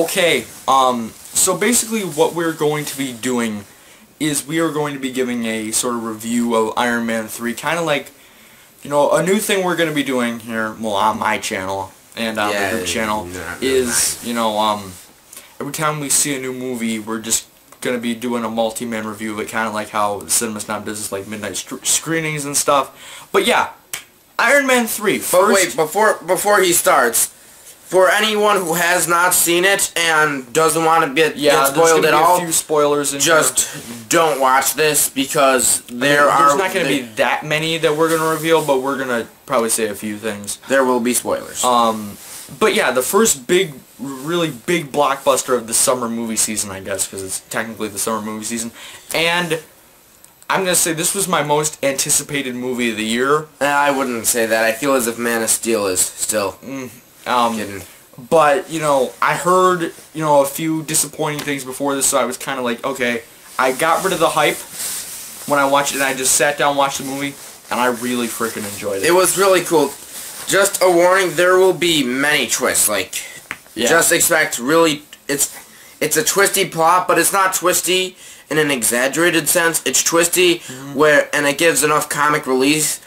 Okay, so basically what we're going to be doing is we are going to be giving a sort of review of Iron Man 3, kind of like, you know, a new thing we're going to be doing here, well, on my channel and on the group channel, is, you know, every time we see a new movie, we're just going to be doing a multi-man review of it, kind of like how Cinema Snob does this, like midnight screenings and stuff. But yeah, Iron Man 3. First, but wait, before he starts, for anyone who has not seen it and doesn't want to get spoiled at all, a few spoilers in just don't watch this because there's not going to be that many that we're going to reveal, but we're going to probably say a few things. There will be spoilers. But yeah, the first really big blockbuster of the summer movie season, I guess, because it's technically the summer movie season, and I'm going to say this was my most anticipated movie of the year. I wouldn't say that. I feel as if Man of Steel is still... But, you know, I heard, you know, a few disappointing things before this, so I was kind of like, okay, I got rid of the hype when I watched it, and I just sat down and watched the movie, and I really freaking enjoyed it. It was really cool. Just a warning, there will be many twists, like, just expect really, it's a twisty plot, but it's not twisty in an exaggerated sense. It's twisty and it gives enough comic relief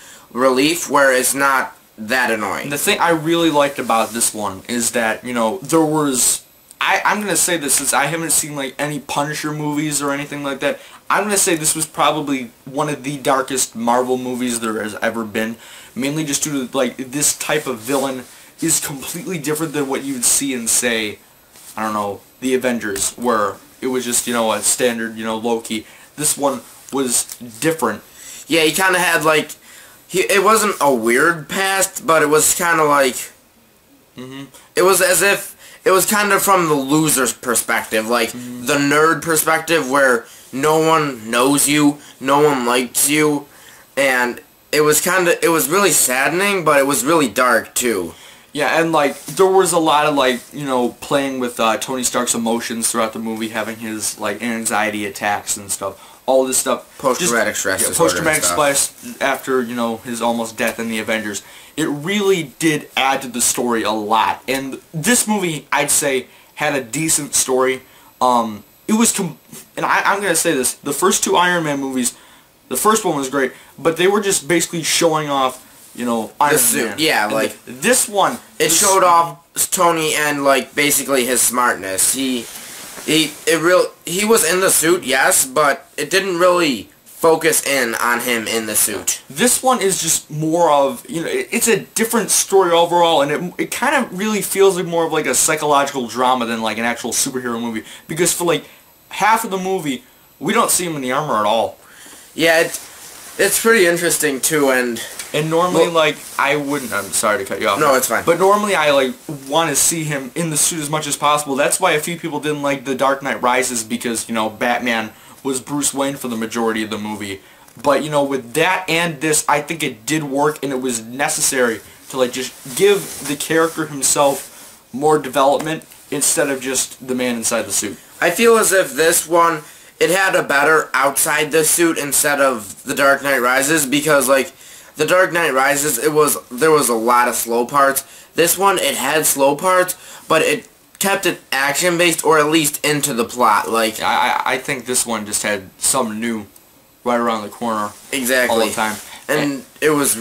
where it's not that annoying. The thing I really liked about this one is that, you know, there was... I'm going to say this since I haven't seen, like, any Punisher movies or anything like that. I'm going to say this was probably one of the darkest Marvel movies there has ever been. Mainly just due to, like, this type of villain is completely different than what you would see in, say, I don't know, the Avengers, where it was just, you know, a standard, you know, Loki. This one was different. Yeah, he kind of had, like... It wasn't a weird past, but it was kind of like... It was as if... It was kind of from the loser's perspective, like the nerd perspective where no one knows you, no one likes you, and it was really saddening, but it was really dark too. Yeah, and like, there was a lot of like, you know, playing with Tony Stark's emotions throughout the movie, having his like anxiety attacks and stuff. All this stuff. Post-traumatic stress disorder. Post-traumatic stress after, you know, his almost death in the Avengers. It really did add to the story a lot. And this movie, I'd say, had a decent story. It was, and I'm going to say this, the first two Iron Man movies, the first one was great, but they were just basically showing off, you know, Iron Man. Yeah, and like... This one... It showed off Tony and, like, basically his smartness. He was in the suit, yes, but it didn't really focus in on him in the suit. This one is just more of, you know, it's a different story overall, and it kind of really feels like more of like a psychological drama than like an actual superhero movie, because for like half of the movie, we don't see him in the armor at all. Yeah, it's pretty interesting too, and normally, like, I wouldn't... I'm sorry to cut you off. No, it's fine. But normally I, like, want to see him in the suit as much as possible. That's why a few people didn't like The Dark Knight Rises, because, you know, Batman was Bruce Wayne for the majority of the movie. But, you know, with that and this, I think it did work, and it was necessary to, like, just give the character himself more development instead of just the man inside the suit. I feel as if this one, it had a better outside the suit instead of The Dark Knight Rises, because, like... The Dark Knight Rises, there was a lot of slow parts. This one, it had slow parts, but it kept it action-based, or at least into the plot. Like I think this one just had something new right around the corner. Exactly. All the time. And it was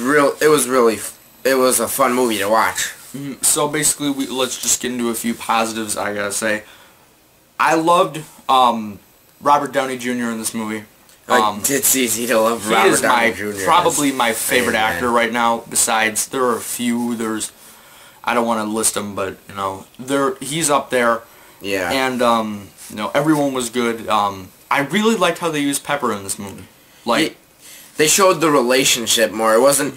a fun movie to watch. So basically, let's just get into a few positives, I gotta say. I loved Robert Downey Jr. in this movie. It's easy to love Robert Downey Jr. He is probably my favorite actor right now. Besides, there are a few. I don't want to list them, but you know, he's up there. Yeah. And you know, everyone was good. I really liked how they used Pepper in this movie. Like, they showed the relationship more. It wasn't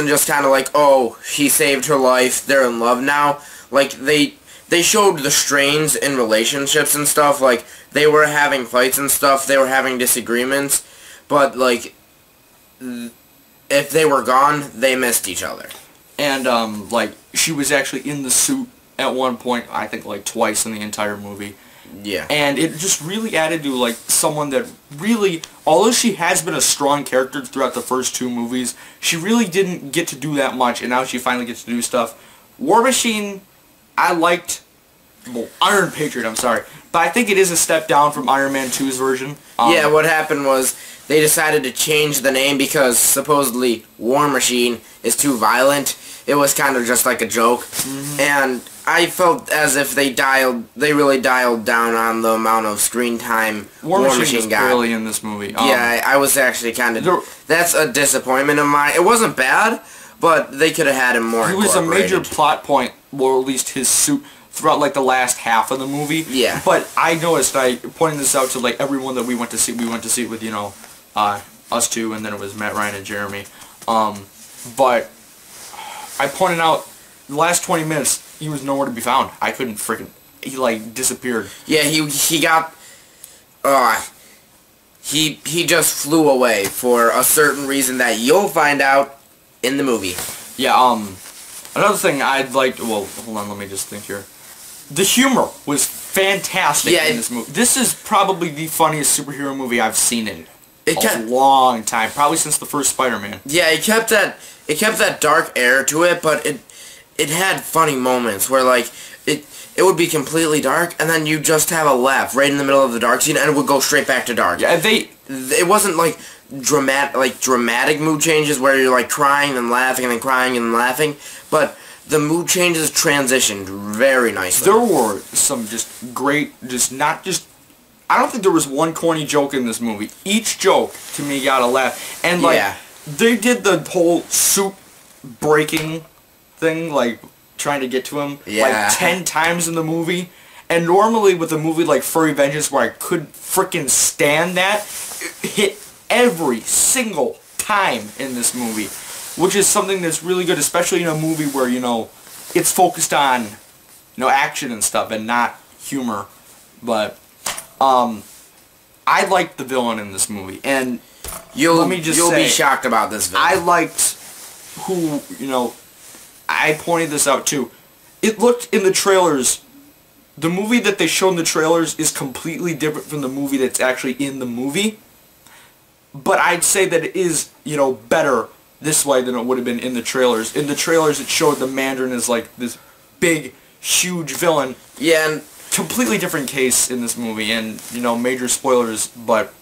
just kind of like, oh, he saved her life, they're in love now. Like they showed the strains in relationships and stuff. Like, they were having fights and stuff, they were having disagreements, but, like, if they were gone, they missed each other. And, like, she was actually in the suit at one point, I think, like, twice in the entire movie. Yeah. And it just really added to, like, someone that really, although she has been a strong character throughout the first two movies, she really didn't get to do that much, and now she finally gets to do stuff. War Machine, I liked well, Iron Patriot, I'm sorry. But I think it is a step down from Iron Man 2's version. Yeah, what happened was they decided to change the name because supposedly War Machine is too violent. It was kind of just like a joke. And I felt as if they really dialed down on the amount of screen time War Machine was got. barely in this movie. Yeah, I was actually kind of... That's a disappointment of mine. It wasn't bad, but they could have had him more He was a major plot point, or at least his suit, throughout like the last half of the movie. Yeah. But I noticed, I pointed this out to like everyone that we went to see it with, you know, us two, and then it was Matt, Ryan, and Jeremy. But I pointed out the last 20 minutes he was nowhere to be found. I couldn't freaking, he like disappeared. Yeah, he got he just flew away for a certain reason that you'll find out in the movie. Yeah, another thing I'd like to, well, hold on, let me just think here. The humor was fantastic in this movie. This is probably the funniest superhero movie I've seen in a long time, probably since the first Spider-Man. Yeah, it kept that dark air to it, but it had funny moments where like it would be completely dark and then you just have a laugh right in the middle of the dark scene and it would go straight back to dark. Yeah, it wasn't like dramatic mood changes where you're like crying and laughing and then crying and laughing, but the mood changes transitioned very nicely. There were some just great, I don't think there was one corny joke in this movie. Each joke, to me, got a laugh. And, like, they did the whole suit breaking thing, like, trying to get to him, like, 10 times in the movie. And normally with a movie like Furry Vengeance, where I couldn't frickin' stand that, it hit every single time in this movie. Which is something that's really good, especially in a movie where, you know, it's focused on, you know, action and stuff and not humor. But, I liked the villain in this movie. And you'll be shocked about this villain. I liked who, you know, I pointed this out too. It looked in the trailers, the movie that they showed in the trailers is completely different from the movie that's actually in the movie. But I'd say that it is, you know, better this way than it would have been in the trailers. In the trailers, it showed the Mandarin as like this big, huge villain. Yeah, and completely different case in this movie, and you know, major spoilers. But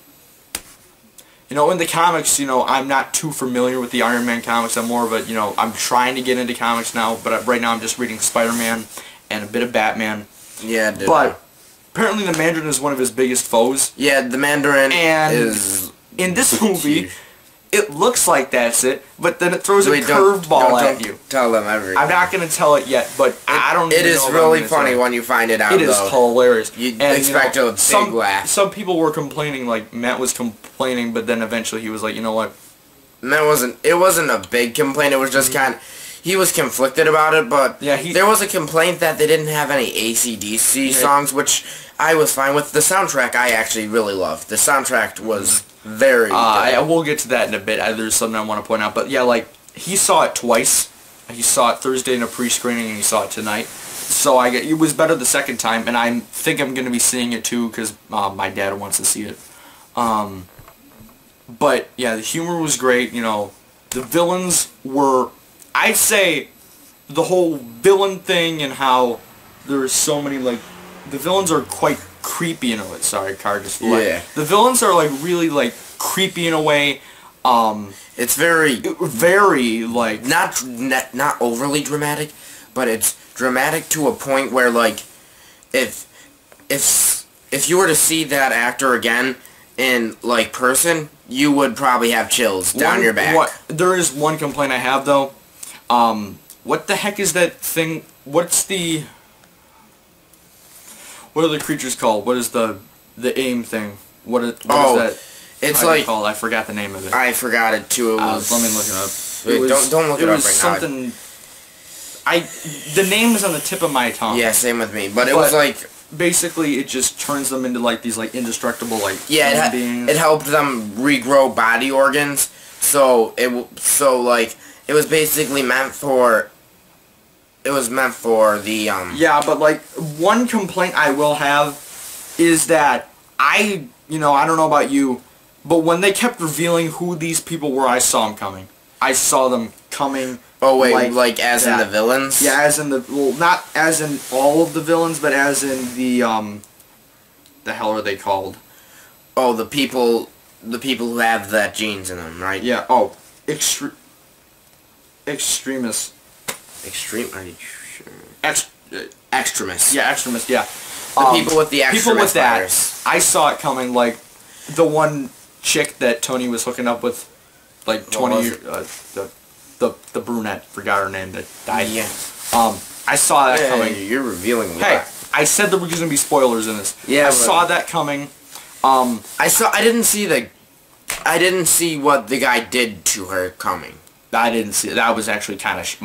you know, in the comics, you know, I'm not too familiar with the Iron Man comics. I'm more of a, you know, I'm trying to get into comics now, but right now I'm just reading Spider-Man and a bit of Batman. Yeah, dude. But apparently, the Mandarin is one of his biggest foes. Yeah, the Mandarin is in this movie. Huge. It looks like that's it, but then it throws a curveball at you. Tell them everything. I'm not going to tell it yet, but I don't even know. It is really funny when you find it out, It is hilarious. You expect a big laugh. Some people were complaining, like, Matt was complaining, but then eventually he was like, you know what? Matt it wasn't a big complaint, it was just kind of, he was conflicted about it, but yeah, there was a complaint that they didn't have any AC/DC songs, which I was fine with. The soundtrack I actually really loved. The soundtrack was very good. We'll get to that in a bit. There's something I want to point out. But yeah, like, he saw it twice. He saw it Thursday in a pre-screening, and he saw it tonight. So it was better the second time, and I think I'm going to be seeing it too, because my dad wants to see it. But yeah, the humor was great. You know, the villains were, I'd say, the whole villain thing and how there's so many, like, the villains are quite creepy in a way. Sorry, car just flew. Yeah. The villains are, like, really, like, creepy in a way. It's very, like, not overly dramatic, but it's dramatic to a point where, like, if you were to see that actor again in, like, person, you would probably have chills down your back. There is one complaint I have, though. What the heck is that thing? What are the creatures called? What is the AIM thing? What is that? It's like called? I forgot the name of it. I forgot it too. Let me look it up. Don't look it up right something, now. The name is on the tip of my tongue. Yeah, same with me. But it was like, basically it just turns them into like these like indestructible like human beings. It helped them regrow body organs. So it was basically meant for. It was meant for the Yeah, but like one complaint I will have is that I don't know about you, but when they kept revealing who these people were, I saw them coming. I saw them coming Oh wait, like as in the villains? Yeah, as in the, well, not as in all of the villains, but as in the hell are they called? Oh, the people who have that genes in them, right? Yeah. Oh, extremists. Extreme? Are you sure? Extremists. Yeah, extremists. Yeah. The people with the extremist people with that virus. I saw it coming. Like the one chick that Tony was hooking up with, like 20 years. The brunette, forgot her name, that died. Yeah. I saw that coming. You're revealing a lot. Hey, I said there was gonna be spoilers in this. Yeah, I saw that coming. I didn't see what the guy did to her coming. I didn't see it. That was actually kind of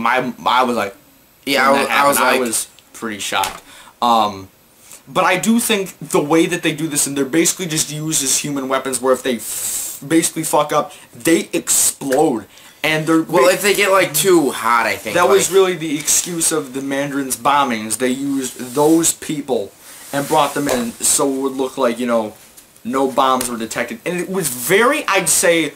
I was like, yeah, I was pretty shocked. But I do think the way that they do this, and they're basically just used as human weapons, where if they basically fuck up, they explode. And they're well, if they get like too hot, I think that was really the excuse of the Mandarin's bombings. They used those people and brought them in so it would look like, you know, no bombs were detected. And it was very, I'd say,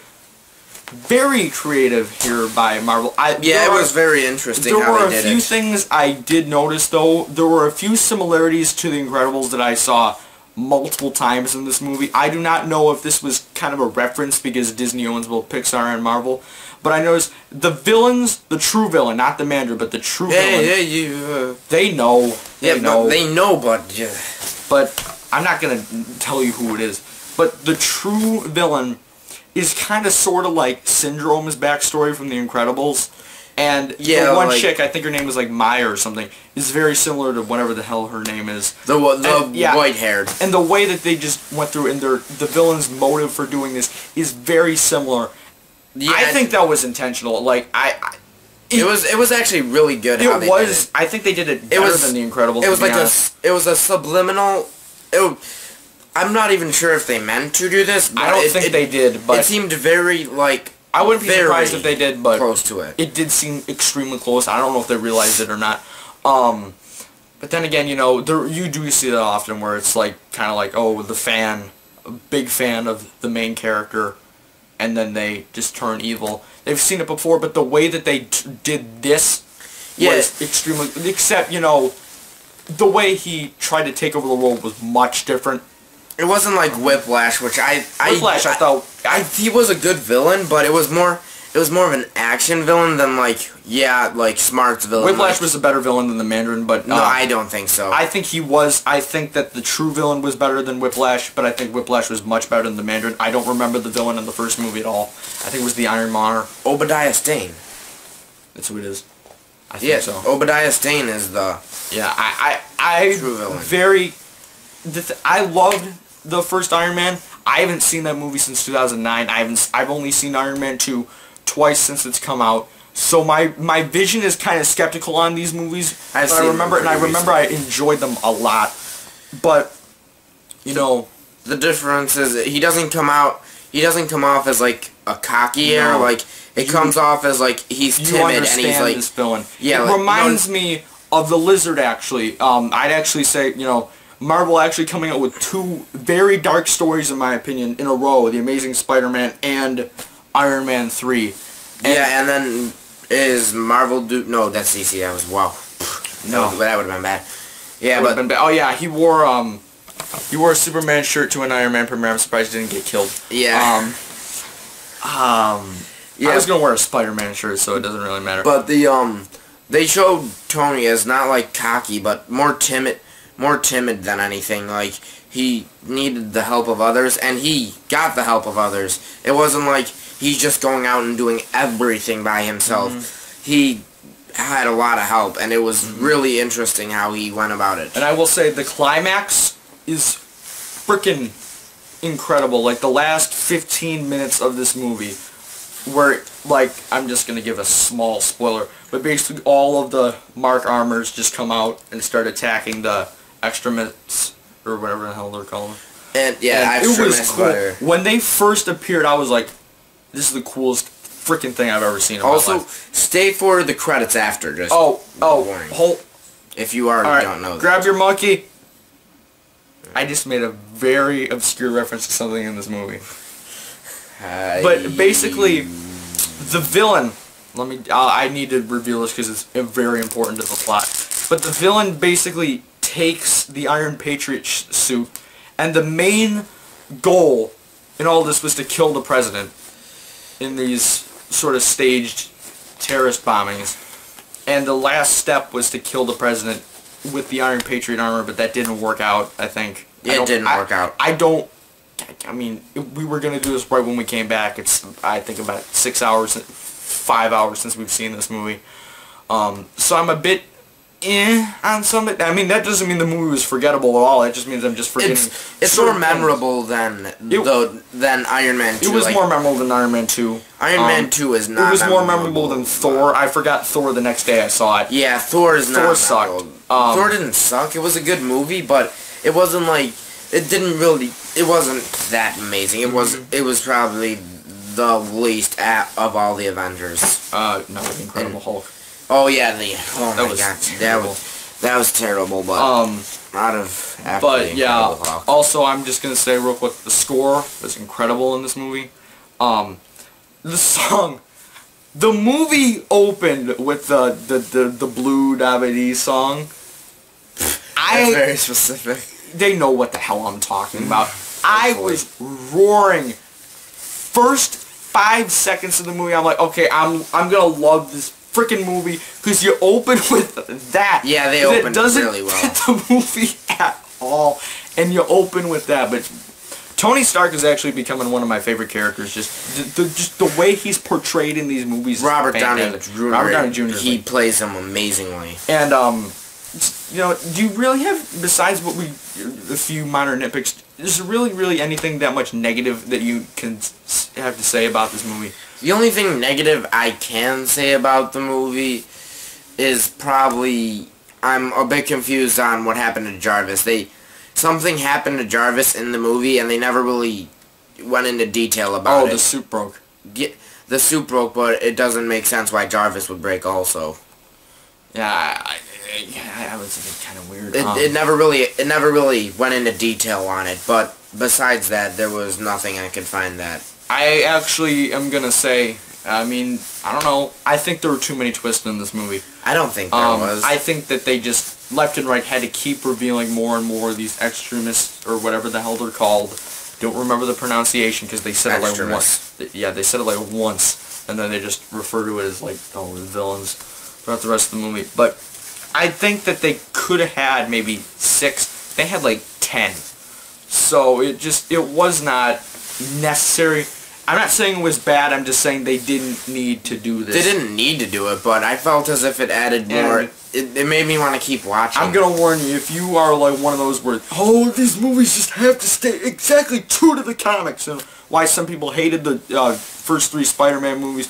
very creative here by Marvel. It was very interesting how they did it. There were a few things I did notice, though. There were a few similarities to The Incredibles that I saw multiple times in this movie. I do not know if this was kind of a reference because Disney owns both Pixar and Marvel, but I noticed the villains, the true villain, not the Mandarin, but the true villain, they know. They know, but I'm not going to tell you who it is. But the true villain is kind of sort of like Syndrome's backstory from The Incredibles. And the one chick, I think her name was like Maya or something, is very similar to whatever the hell her name is. The white-haired. And the way that they just went through, and the villain's motive for doing this is very similar. Yeah, I think that was intentional. Like it was actually really good. How they did it. I think they did it better than The Incredibles. It was like it was a subliminal. I'm not even sure if they meant to do this. But I don't think they did. But it seemed very like. I wouldn't be surprised if they did, but close to it. It did seem extremely close. I don't know if they realized it or not. But then again, you know, you do see that often where it's like kind of like, oh, the fan, a big fan of the main character, and then they just turn evil. They've seen it before, but the way that they did this was extremely. Except, you know, the way he tried to take over the world was much different. It wasn't like Whiplash, which I thought he was a good villain, but it was more of an action villain than like Smart's villain. Whiplash was a better villain than the Mandarin, but no, I don't think so. I think he was. I think that the true villain was better than Whiplash, but I think Whiplash was much better than the Mandarin. I don't remember the villain in the first movie at all. I think it was the Iron Monarch. Obadiah Stane. That's who it is. I think so. Obadiah Stane is the true villain. I loved the first Iron Man. I haven't seen that movie since 2009. I've only seen Iron Man 2 twice since it's come out. So my vision is kind of skeptical on these movies. I remember I enjoyed them a lot. But you know, the difference is he doesn't come off as like a cocky air. Like it comes off as like he's timid and he's like this villain. Yeah, it reminds me of the Lizard. Actually, I'd actually say, you know, Marvel actually coming out with two very dark stories, in my opinion, in a row: The Amazing Spider-Man and Iron Man 3. And then is Marvel no, that's DC. That was no, that would have been bad. Yeah, but oh yeah, he wore a Superman shirt to an Iron Man premiere. I'm surprised he didn't get killed. Yeah. I was gonna wear a Spider-Man shirt, so it doesn't really matter. But they showed Tony as not like cocky, but more timid than anything. Like he needed the help of others, and he got the help of others. It wasn't like he's just going out and doing everything by himself. He had a lot of help, and it was really interesting how he went about it. And I will say the climax is freaking incredible. Like the last 15 minutes of this movie, where, like, I'm just gonna give a small spoiler, but basically all of the Mark armors just come out and start attacking the extremists, or whatever the hell they're calling them. And it was cool. When they first appeared, I was like, this is the coolest freaking thing I've ever seen in my life. Also, stay for the credits after, just warning. If you already don't know that. Grab your monkey. I just made a very obscure reference to something in this movie. But basically, the villain I need to reveal this because it's very important to the plot. But the villain basically takes the Iron Patriot suit, and the main goal in all this was to kill the president in these sort of staged terrorist bombings. And the last step was to kill the president with the Iron Patriot armor, but that didn't work out, I think. It didn't work out. I mean, we were going to do this right when we came back. It's, I think, about 5 hours since we've seen this movie. So I'm a bit on some of it. I mean, that doesn't mean the movie was forgettable at all. It just means I'm just forgetting. It's more memorable than Iron Man 2. It was more memorable than Iron Man 2. Iron Man 2 is not. It was more memorable than Thor. I forgot Thor the next day I saw it. Yeah, Thor is not. Thor sucked. Thor didn't suck. It was a good movie, but it wasn't like it wasn't that amazing. It was probably the least of all the Avengers. No, the Incredible Hulk. Oh yeah, that was terrible. But Hulk. Also I'm just gonna say real quick, the score was incredible in this movie. The song, the movie opened with the Blue Dabba song. That's very specific. They know what the hell I'm talking about. I was roaring. First 5 seconds of the movie, I'm like, okay, I'm gonna love this freaking movie because you open with that. Yeah, they opened really well. It doesn't fit the movie at all, and you open with that. But Tony Stark is actually becoming one of my favorite characters. Just the way he's portrayed in these movies. Robert Downey Jr. He plays him amazingly. And you know, do you really have, besides what a few minor nitpicks, is there really anything that much negative that you can have to say about this movie? The only thing negative I can say about the movie is probably I'm a bit confused on what happened to Jarvis. Something happened to Jarvis in the movie, and they never really went into detail about it. Oh, the suit broke. Yeah, the suit broke, but it doesn't make sense why Jarvis would break also. Yeah, that was kind of weird. It never really went into detail on it, but besides that, there was nothing I could find that. I actually am gonna say, I mean, I don't know. I think there were too many twists in this movie. I don't think there was. I think that they just left and right had to keep revealing more and more of these extremists or whatever the hell they're called. Don't remember the pronunciation because they said it like once. Yeah, they said it like once, and then they just refer to it as like the villains throughout the rest of the movie. But I think that they could have had maybe 6. They had like 10. So it was not necessary. I'm not saying it was bad, I'm just saying they didn't need to do this. They didn't need to do it, but I felt as if it added more. It made me want to keep watching. I'm going to warn you, if you are like one of those where, oh, these movies just have to stay exactly true to the comics, and why some people hated the first 3 Spider-Man movies,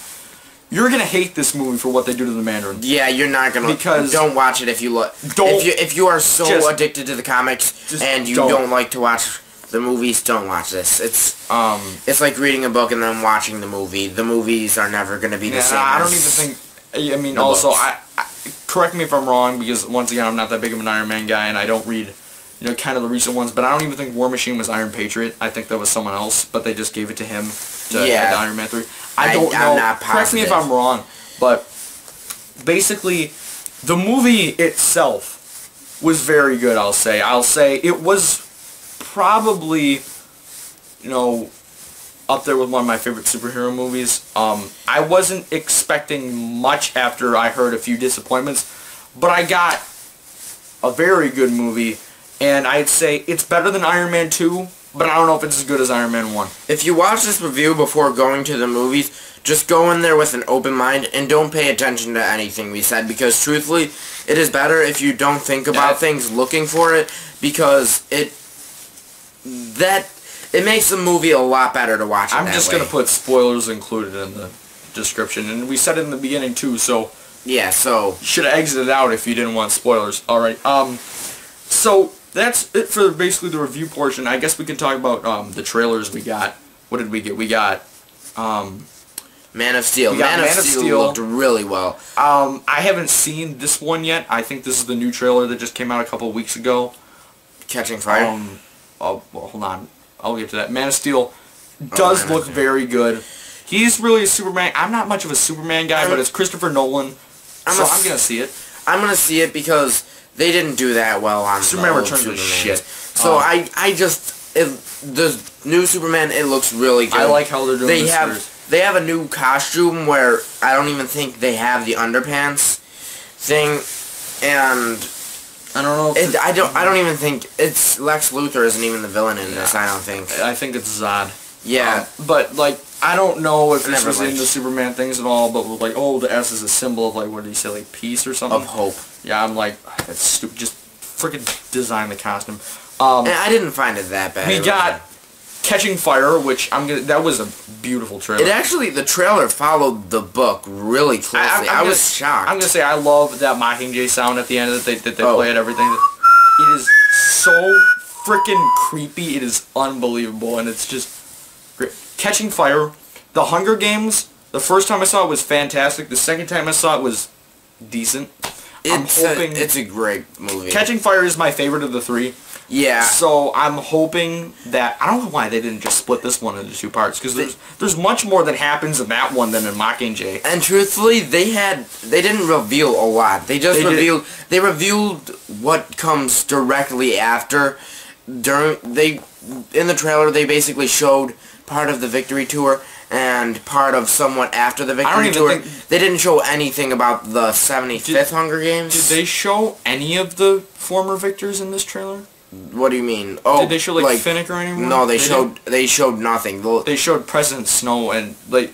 you're going to hate this movie for what they do to the Mandarin. Yeah, you're not going to. Because don't watch it if you look. If you are so addicted to the comics and you don't like to watch the movies, don't watch this. It's like reading a book and then watching the movie. The movies are never going to be the same. I don't even think. I mean, also, correct me if I'm wrong, because once again, I'm not that big of an Iron Man guy, and I don't read, kind of the recent ones. But I don't even think War Machine was Iron Patriot. I think that was someone else, but they just gave it to him to add Iron Man 3. I don't know. I'm not positive. Correct me if I'm wrong, but basically, the movie itself was very good. I'll say it was probably, up there with one of my favorite superhero movies. I wasn't expecting much after I heard a few disappointments, but I got a very good movie, and I'd say it's better than Iron Man 2, but I don't know if it's as good as Iron Man 1. If you watch this review before going to the movies, just go in there with an open mind and don't pay attention to anything we said, because truthfully, it is better if you don't think about things looking for it, because it makes the movie a lot better to watch it I'm just going to put spoilers included in the description, and we said it in the beginning too, so yeah, so you should have exited out if you didn't want spoilers. Alright, so that's it for basically the review portion. I guess we can talk about the trailers we got. What did we get? We got Man of Steel. Man of Steel looked really well. I haven't seen this one yet. I think this is the new trailer that just came out a couple of weeks ago. Catching Fire? Well, hold on. I'll get to that. Man of Steel does look very good. He's really a Superman. I'm not much of a Superman guy, but it's Christopher Nolan, so I'm gonna see it. I'm gonna see it because they didn't do that well on Superman the old Returns was Supermans. shit. So the new Superman, it looks really good. I like how they're doing this series. They have a new costume where I don't even think they have the underpants thing, and I don't know. I don't even think it's Lex Luthor isn't even the villain in this. I don't think. I think it's Zod. Yeah, but like I don't know if this was liked in the Superman things at all. But like, oh, the S is a symbol of like what did he say, like peace or something? Of hope. Yeah, I'm like that's stupid. Just freaking design the costume. And I didn't find it that bad. We got Catching Fire, which that was a beautiful trailer. It actually, the trailer followed the book really closely. I was shocked. I'm gonna say I love that Mockingjay sound at the end that they play at everything. It is so freaking creepy. It is unbelievable, and it's just great. Catching Fire, The Hunger Games. The first time I saw it was fantastic. The second time I saw it was decent. It's a great movie. Catching Fire is my favorite of the three. Yeah. So I'm hoping that I don't know why they didn't just split this one into two parts because there's much more that happens in that one than in Mockingjay. And truthfully, they didn't reveal a lot. They revealed what comes directly after. In the trailer they basically showed part of the Victory Tour and part of somewhat after the Victory Tour. They didn't show anything about the 75th Hunger Games. Did they show any of the former victors in this trailer? What do you mean? Oh, did they show like Finnick or anyone? No, they showed nothing. They showed President Snow and like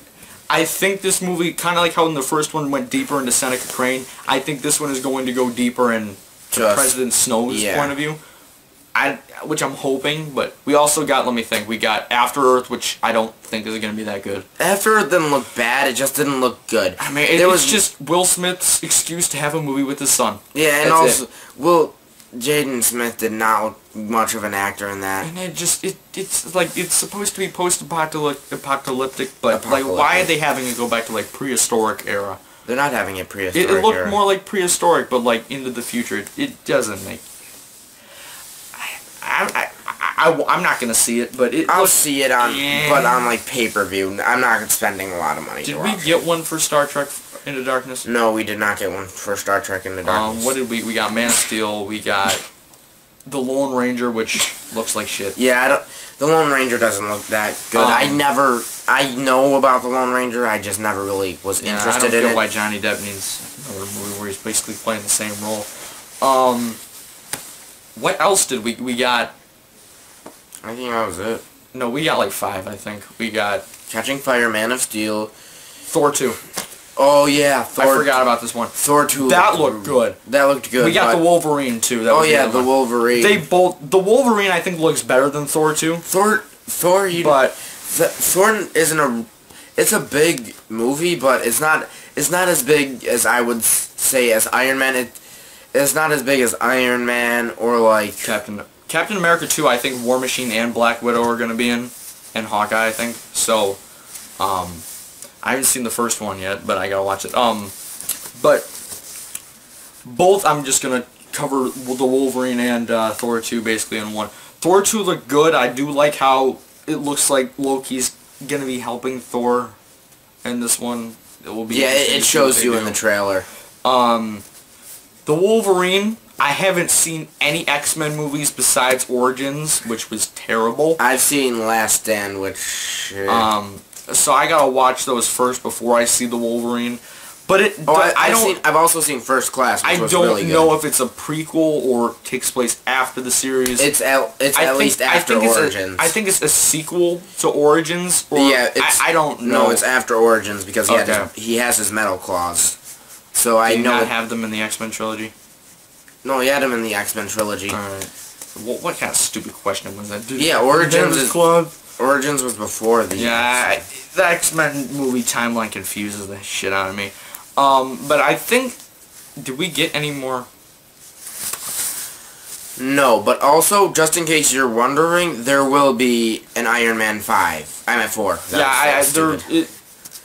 I think this movie kind of like how in the first one went deeper into Seneca Crane. I think this one is going to go deeper into President Snow's point of view. Which I'm hoping, but we also got, let me think, we got After Earth, which I don't think is going to be that good. After Earth didn't look bad, it just didn't look good. I mean, it was just Will Smith's excuse to have a movie with his son. Yeah, and also, Jaden Smith did not look much of an actor in that. And it's like, it's supposed to be post-apocalyptic, but like, why are they having it go back to like prehistoric era? They're not having it prehistoric It looked more like prehistoric, but like into the future. It doesn't make... I'm not gonna see it, but I'll see it on, but on like pay-per-view. I'm not spending a lot of money. Did we get one for Star Trek Into Darkness? No, we did not get one for Star Trek Into Darkness. What did we? We got Man of Steel. We got the Lone Ranger, which looks like shit. Yeah, the Lone Ranger doesn't look that good. I know about the Lone Ranger. I just never really was interested in it. I don't get why Johnny Depp needs another movie where he's basically playing the same role. What else did we got? I think that was it. No, we got like 5, I think. We got Catching Fire, Man of Steel, Thor 2. Oh yeah, Thor. I forgot about this one. Thor 2. That looked good. That looked good. We got the Wolverine too. Oh yeah, the Wolverine. The Wolverine I think looks better than Thor 2. Thor isn't a. It's a big movie, but it's not as big as I would say as Iron Man. It's not as big as Iron Man or like Captain America 2. I think War Machine and Black Widow are going to be in, and Hawkeye I think. So, I haven't seen the first one yet, but I gotta watch it. But both I'm just gonna cover the Wolverine and Thor 2 basically in one. Thor 2 looked good. I do like how it looks like Loki's gonna be helping Thor in this one. It will be. Yeah, it shows you in the trailer. The Wolverine, I haven't seen any X-Men movies besides Origins, which was terrible. I've seen Last Stand, which... So I gotta watch those first before I see the Wolverine. But I've also seen First Class, which was really good. I don't know if it's a prequel or takes place after the series. It's at least after Origins. I think it's a sequel to Origins. Or yeah, I don't know. No, it's after Origins because he has his metal claws. So I know. Did you not have them in the X-Men trilogy? No, he had them in the X-Men trilogy. Alright. What kind of stupid question was that? Yeah, Origins was before the... Yeah, the X-Men movie timeline confuses the shit out of me. But I think... Did we get any more? No, but also, just in case you're wondering, there will be an Iron Man 5. I'm at 4.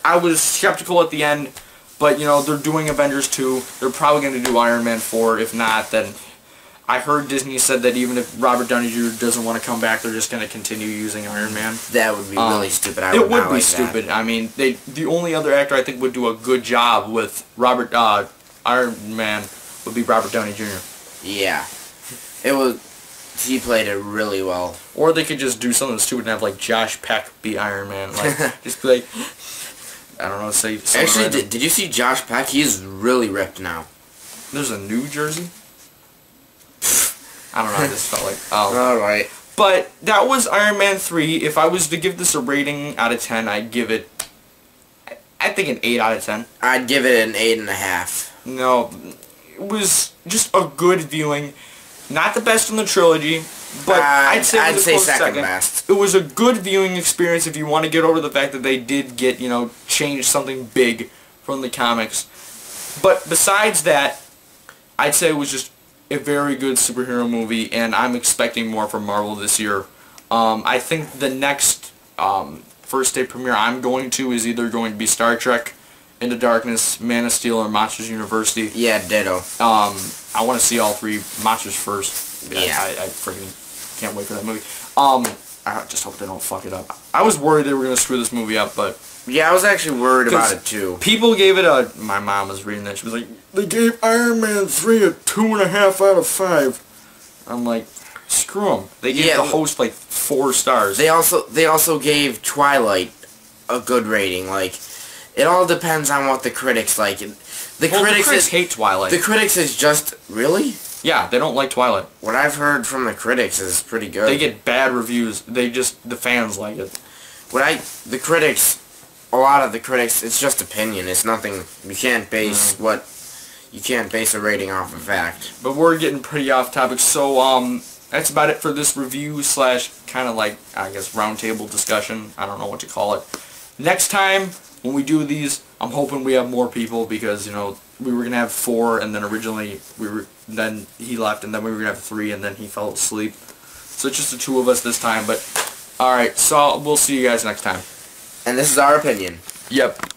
I was skeptical at the end, but, you know, they're doing Avengers 2. They're probably going to do Iron Man 4. If not, then I heard Disney said that even if Robert Downey Jr. doesn't want to come back, they're just going to continue using Iron Man. That would be really stupid. It would be stupid. I mean, the only other actor I think would do a good job with Iron Man would be Robert Downey Jr. Yeah. He played it really well. Or they could just do something stupid and have, like, Josh Peck be Iron Man. Like, just be like, I don't know, say something. Actually, did you see Josh Peck? He's really ripped now. There's a new jersey? I don't know, I just felt like, Alright. But that was Iron Man 3. If I was to give this a rating out of 10, I'd give it, I think, an 8 out of 10. I'd give it an 8.5. No, it was just a good viewing. Not the best in the trilogy, but I'd say it was a close second best. It was a good viewing experience if you want to get over the fact that they did get, change something big from the comics. But besides that, I'd say it was just a very good superhero movie, and I'm expecting more from Marvel this year. I think the next first day premiere I'm going to is either going to be Star Trek Into Darkness, Man of Steel, or Monsters University. Yeah, ditto. I want to see all three Monsters first. Yeah. I freaking can't wait for that movie. I just hope they don't fuck it up. I was worried they were going to screw this movie up, but... Yeah, I was actually worried about it, too. People gave it a... My mom was reading that. She was like, they gave Iron Man 3 a 2.5 out of 5. I'm like, screw them. They gave the host, like, 4 stars. They also gave Twilight a good rating. Like, it all depends on what the critics like. The critics hate Twilight. The critics is just... Really? Yeah, they don't like Twilight. What I've heard from the critics is pretty good. They get bad reviews. The fans like it. A lot of the critics, it's just opinion. It's nothing. You can't base a rating off of fact. But we're getting pretty off topic, so that's about it for this review / kind of like, I guess, roundtable discussion. I don't know what to call it. Next time when we do these, I'm hoping we have more people because we were gonna have 4, and then originally then he left, and then we were gonna have 3, and then he fell asleep. So it's just the 2 of us this time. But all right, so we'll see you guys next time. And this is our opinion. Yep.